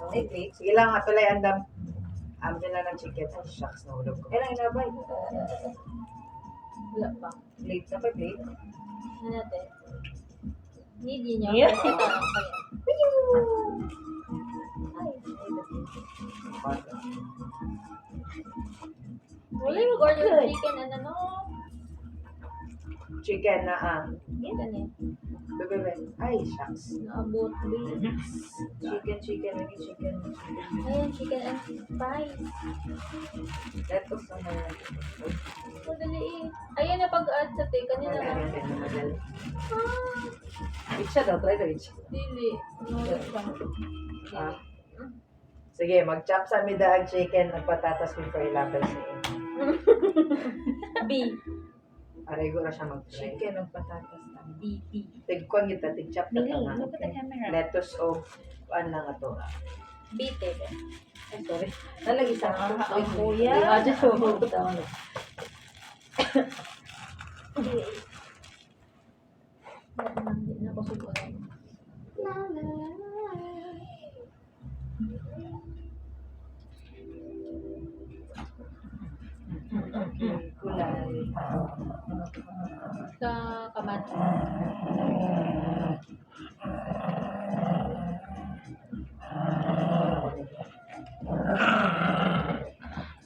Ay, plate. Sige lang, atulay andam. Dyan na ng chicken. Ay, shucks, nahulog ko. Kailan inabay? Wala pa. Plate na pa, plate. Ano natin? Need yun yun. Yeah. Ito lang kaya. Wala yung order Good. ng chicken and ano. Chicken na Yan eh. Bebe. Ay, shucks. Naabot. Chicken, lagi chicken. Ayan, chicken and spice. Lettuce naman. Madali eh. Ayan na pag-add sa te. Kanina Wala lang. natin na madali. Itcha daw, try to itcha. Dili. Ano lang. Ah. Sige, mag-chop sa midaag chicken at patatas before ilapay sa iyo. B. Arego na siya mag-try. Chicken o patatas lang. B. B. Tigkon kita, tig-chop na Dili, tama. look at the camera. Lettuce o ano nga to. B te. Ay, sorry. Nalagi sa Ang kuya. Ah, just so tama na. Hindi na ako subukan. Kulay. Sa kamatis.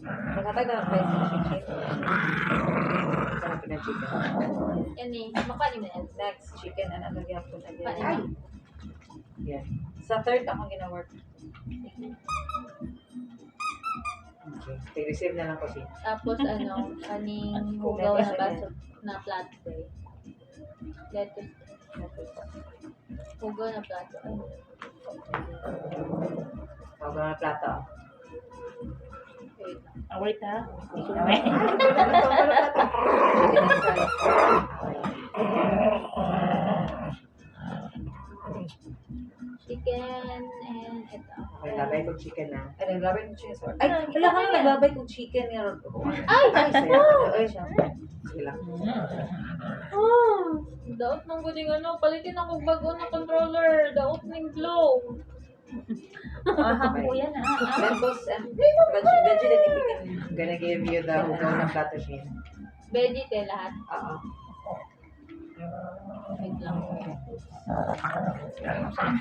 Nakatagal ang price ng chicken. Sarap na chicken. Yan eh. Makani mo yan. Next, chicken and ano gyapon again. Paano? Ay! Yan. Sa third ako gina-work. Okay. Receive na lang ko siya. Tapos ano, kaning hugaw na baso na plato eh. Lettuce. Hugaw na plato. Ay. Huwag mga plato. Wait. Wait ha. Chicken and ito. Okay, labay ko chicken na. Ay, naglabay ko chicken. Ay, wala ka na naglabay ko chicken. Ay! Ay, saya. Ay, siya. Sige lang. Daot ng guling ano, palitin ako bago na controller. Daot ng glow. Kuya na. Lettuce and veggie that you can gonna give you the hugaw ng plato siya. Veggie te lahat. Oo. Wait lang.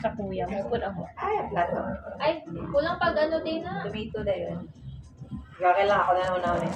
Sa kuya. Mukod ako. Ay, plato. Ay, kulang pag ano din na. Tomato na yun. Okay lang, ako na naman namin.